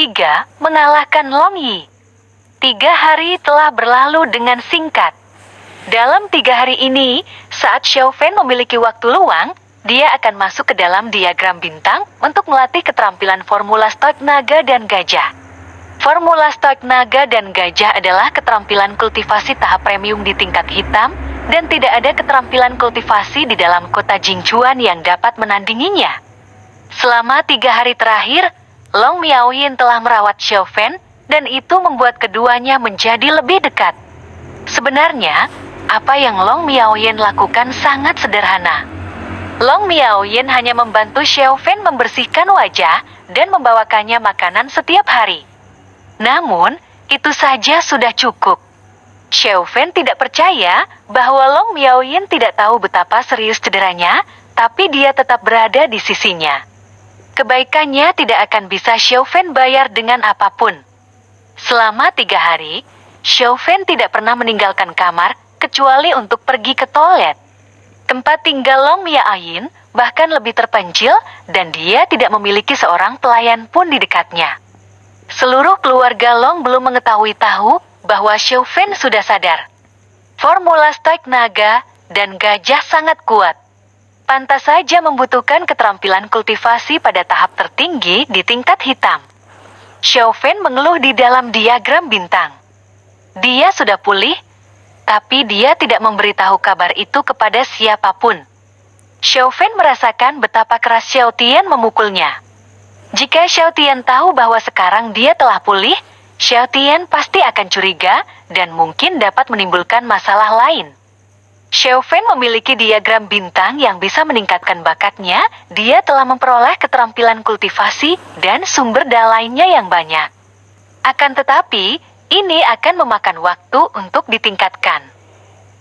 3 mengalahkan Long Yi. 3 hari telah berlalu dengan singkat. Dalam 3 hari ini, saat Xiao Fan memiliki waktu luang, dia akan masuk ke dalam diagram bintang untuk melatih keterampilan formula stoik naga dan gajah. Formula stoik naga dan gajah adalah keterampilan kultivasi tahap premium di tingkat hitam, dan tidak ada keterampilan kultivasi di dalam kota Jingchuan yang dapat menandinginya. Selama 3 hari terakhir, Long Miaoyin telah merawat Xiao Fan, dan itu membuat keduanya menjadi lebih dekat. Sebenarnya, apa yang Long Miaoyin lakukan sangat sederhana. Long Miaoyin hanya membantu Xiao Fan membersihkan wajah dan membawakannya makanan setiap hari. Namun, itu saja sudah cukup. Xiao Fan tidak percaya bahwa Long Miaoyin tidak tahu betapa serius cederanya, tapi dia tetap berada di sisinya. Kebaikannya tidak akan bisa Xiao Fan bayar dengan apapun. Selama 3 hari, Xiao Fan tidak pernah meninggalkan kamar, kecuali untuk pergi ke toilet. Tempat tinggal Long Miaoyin bahkan lebih terpencil, dan dia tidak memiliki seorang pelayan pun di dekatnya. Seluruh keluarga Long belum mengetahui bahwa Xiao Fan sudah sadar. Formula stoik naga dan gajah sangat kuat. Pantas saja membutuhkan keterampilan kultivasi pada tahap tertinggi di tingkat hitam. Xiao Fan mengeluh di dalam diagram bintang. Dia sudah pulih, tapi dia tidak memberitahu kabar itu kepada siapapun. Xiao Fan merasakan betapa keras Xiao Tian memukulnya. Jika Xiao Tian tahu bahwa sekarang dia telah pulih, Xiao Tian pasti akan curiga dan mungkin dapat menimbulkan masalah lain. Xiao Fan memiliki diagram bintang yang bisa meningkatkan bakatnya. Dia telah memperoleh keterampilan kultivasi dan sumber daya lainnya yang banyak. Akan tetapi, ini akan memakan waktu untuk ditingkatkan.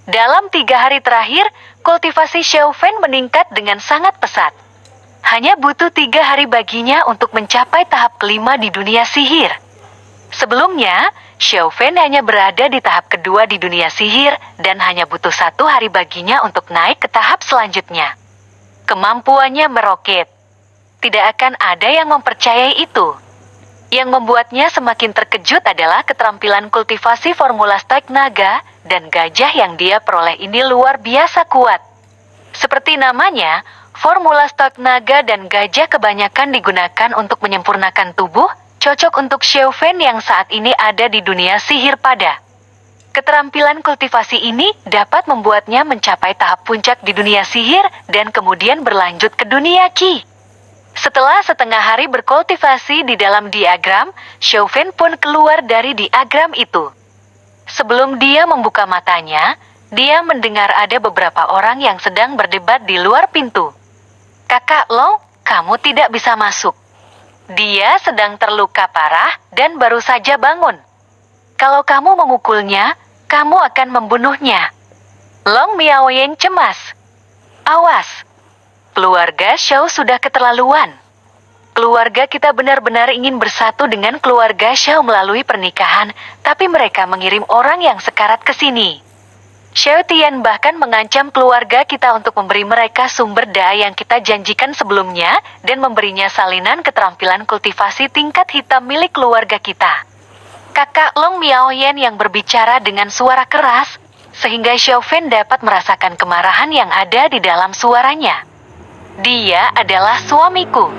Dalam 3 hari terakhir, kultivasi Xiao Fan meningkat dengan sangat pesat. Hanya butuh 3 hari baginya untuk mencapai tahap kelima di dunia sihir. Sebelumnya, Xiao Fan hanya berada di tahap kedua di dunia sihir, dan hanya butuh 1 hari baginya untuk naik ke tahap selanjutnya. Kemampuannya meroket. Tidak akan ada yang mempercayai itu. Yang membuatnya semakin terkejut adalah keterampilan kultivasi formula stoik naga dan gajah yang dia peroleh ini luar biasa kuat. Seperti namanya, formula stoik naga dan gajah kebanyakan digunakan untuk menyempurnakan tubuh, cocok untuk Xiao Fan yang saat ini ada di dunia sihir pada. Keterampilan kultivasi ini dapat membuatnya mencapai tahap puncak di dunia sihir dan kemudian berlanjut ke dunia Qi. Setelah setengah hari berkultivasi di dalam diagram, Xiao Fan pun keluar dari diagram itu. Sebelum dia membuka matanya, dia mendengar ada beberapa orang yang sedang berdebat di luar pintu. "Kakak Long, kamu tidak bisa masuk. Dia sedang terluka parah dan baru saja bangun. Kalau kamu memukulnya, kamu akan membunuhnya." Long Miaoyin cemas. "Awas, keluarga Xiao sudah keterlaluan. Keluarga kita benar-benar ingin bersatu dengan keluarga Xiao melalui pernikahan, tapi mereka mengirim orang yang sekarat ke sini. Xiao Tian bahkan mengancam keluarga kita untuk memberi mereka sumber daya yang kita janjikan sebelumnya dan memberinya salinan keterampilan kultivasi tingkat hitam milik keluarga kita." Kakak Long Miaoyin yang berbicara dengan suara keras, sehingga Xiao Fan dapat merasakan kemarahan yang ada di dalam suaranya. "Dia adalah suamiku.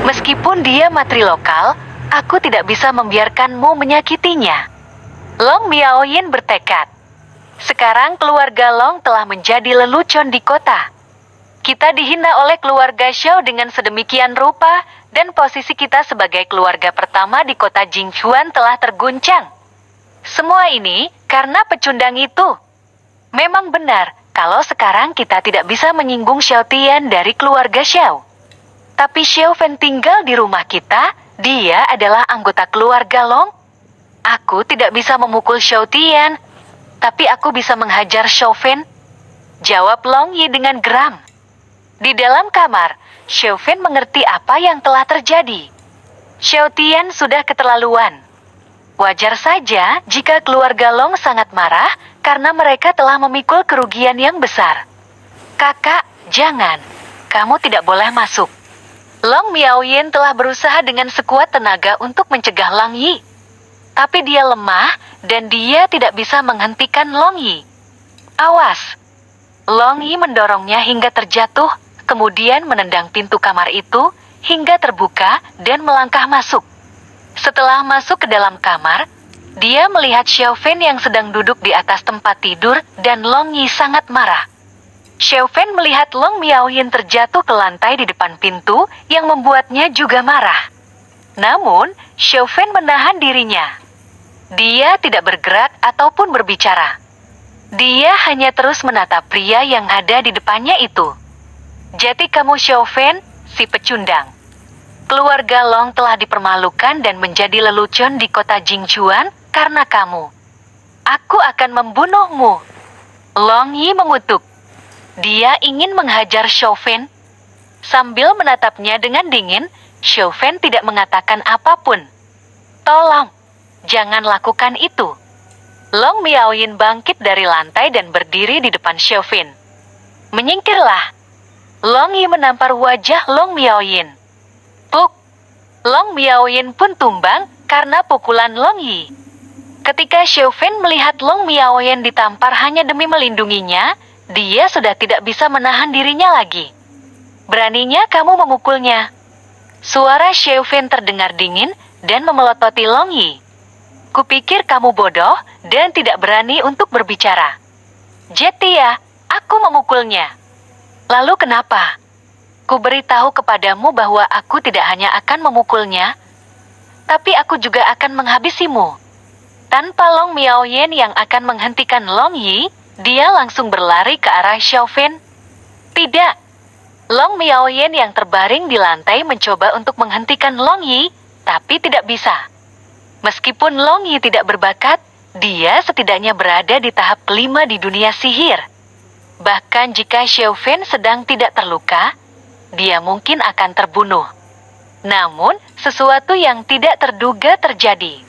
Meskipun dia matri lokal, aku tidak bisa membiarkanmu menyakitinya." Long Miaoyin bertekad. Sekarang keluarga Long telah menjadi lelucon di kota. Kita dihina oleh keluarga Xiao dengan sedemikian rupa, dan posisi kita sebagai keluarga pertama di kota Jingchuan telah terguncang. Semua ini karena pecundang itu. Memang benar, kalau sekarang kita tidak bisa menyinggung Xiao Tian dari keluarga Xiao. Tapi Xiao Fan tinggal di rumah kita, dia adalah anggota keluarga Long. Aku tidak bisa memukul Xiao Tian, tapi aku bisa menghajar Xiao Fan, jawab Long Yi dengan geram. Di dalam kamar, Xiao Fan mengerti apa yang telah terjadi. Xiao Tian sudah keterlaluan. Wajar saja jika keluarga Long sangat marah karena mereka telah memikul kerugian yang besar. "Kakak, jangan. Kamu tidak boleh masuk." Long Miaoyin telah berusaha dengan sekuat tenaga untuk mencegah Long Yi. Tapi dia lemah dan dia tidak bisa menghentikan Long Yi. Awas! Long Yi mendorongnya hingga terjatuh, kemudian menendang pintu kamar itu hingga terbuka dan melangkah masuk. Setelah masuk ke dalam kamar, dia melihat Xiao Fen yang sedang duduk di atas tempat tidur dan Long Yi sangat marah. Xiao Fen melihat Long Miaoyin terjatuh ke lantai di depan pintu yang membuatnya juga marah. Namun, Xiao Fen menahan dirinya. Dia tidak bergerak ataupun berbicara. Dia hanya terus menatap pria yang ada di depannya itu. Jadi kamu Xiao Fen, si pecundang. Keluarga Long telah dipermalukan dan menjadi lelucon di kota Jingchuan karena kamu. Aku akan membunuhmu. Long Yi mengutuk. Dia ingin menghajar Xiao Fen. Sambil menatapnya dengan dingin, Xiao Fen tidak mengatakan apapun. Tolong, jangan lakukan itu. Long Miaoyin bangkit dari lantai dan berdiri di depan Xiao Fen. Menyingkirlah. Long Yi menampar wajah Long Miaoyin. Puk! Long Miaoyin pun tumbang karena pukulan Long Yi. Ketika Xiao Fen melihat Long Miaoyin ditampar hanya demi melindunginya, dia sudah tidak bisa menahan dirinya lagi. Beraninya kamu memukulnya. Suara Xiao Fen terdengar dingin dan memelototi Long Yi. Kupikir kamu bodoh dan tidak berani untuk berbicara. Jetia, aku memukulnya. Lalu kenapa? Ku beritahu kepadamu bahwa aku tidak hanya akan memukulnya, tapi aku juga akan menghabisimu. Tanpa Long Miaoyin yang akan menghentikan Long Yi, dia langsung berlari ke arah Xiao Fen. Tidak. Long Miaoyin yang terbaring di lantai mencoba untuk menghentikan Long Yi, tapi tidak bisa. Meskipun Long Yi tidak berbakat, dia setidaknya berada di tahap kelima di dunia sihir. Bahkan jika Xiao Fen sedang tidak terluka, dia mungkin akan terbunuh. Namun, sesuatu yang tidak terduga terjadi.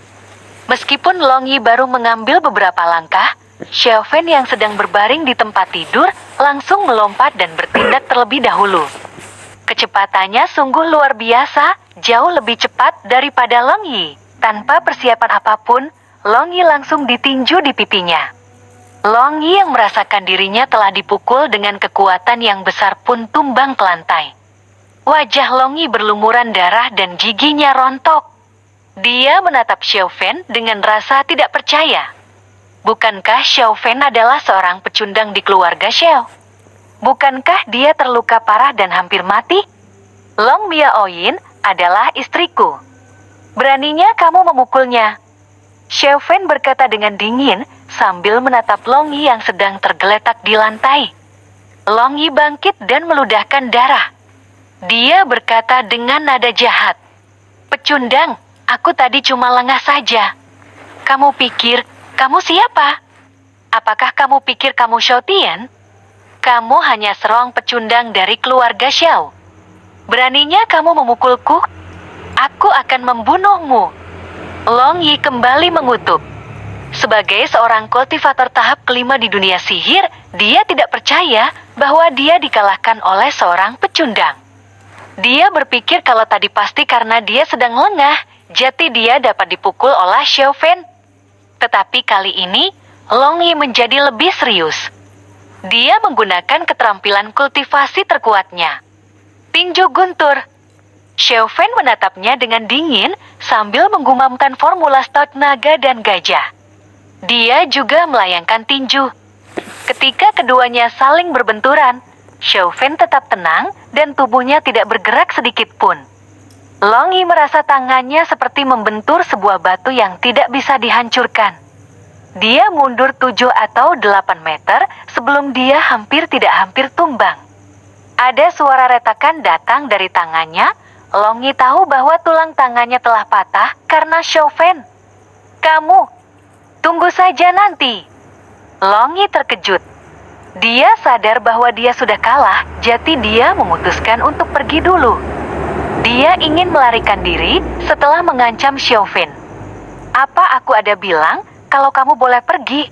Meskipun Long Yi baru mengambil beberapa langkah, Xiao Fen yang sedang berbaring di tempat tidur langsung melompat dan bertindak terlebih dahulu. Kecepatannya sungguh luar biasa, jauh lebih cepat daripada Long Yi. Tanpa persiapan apapun, Long Yi langsung ditinju di pipinya. Long Yi yang merasakan dirinya telah dipukul dengan kekuatan yang besar pun tumbang ke lantai. Wajah Long Yi berlumuran darah dan giginya rontok. Dia menatap Xiao Fen dengan rasa tidak percaya. Bukankah Xiao Fen adalah seorang pecundang di keluarga Xiao? Bukankah dia terluka parah dan hampir mati? Long Miaoyin adalah istriku. Beraninya kamu memukulnya. Xiao Fen berkata dengan dingin sambil menatap Long Yi yang sedang tergeletak di lantai. Long Yi bangkit dan meludahkan darah. Dia berkata dengan nada jahat. Pecundang, aku tadi cuma lengah saja. Kamu pikir kamu siapa? Apakah kamu pikir kamu Xiao Tian? Kamu hanya seorang pecundang dari keluarga Xiao. Beraninya kamu memukulku? Aku akan membunuhmu. Long Yi kembali mengutuk. Sebagai seorang kultivator tahap kelima di dunia sihir, dia tidak percaya bahwa dia dikalahkan oleh seorang pecundang. Dia berpikir kalau tadi pasti karena dia sedang lengah, jadi dia dapat dipukul oleh Xiao Fen. Tetapi kali ini, Long Yi menjadi lebih serius. Dia menggunakan keterampilan kultivasi terkuatnya. Tinju guntur. Xiao Fen menatapnya dengan dingin sambil menggumamkan formula stout naga dan gajah. Dia juga melayangkan tinju. Ketika keduanya saling berbenturan, Xiao Fen tetap tenang dan tubuhnya tidak bergerak sedikit pun. Long Yi merasa tangannya seperti membentur sebuah batu yang tidak bisa dihancurkan. Dia mundur 7 atau 8 meter sebelum dia hampir tumbang. Ada suara retakan datang dari tangannya. Long Yi tahu bahwa tulang tangannya telah patah karena Xiao Fen. Kamu, tunggu saja nanti. Long Yi terkejut. Dia sadar bahwa dia sudah kalah, jadi dia memutuskan untuk pergi dulu. Dia ingin melarikan diri setelah mengancam Xiao Fen. Apa aku ada bilang kalau kamu boleh pergi?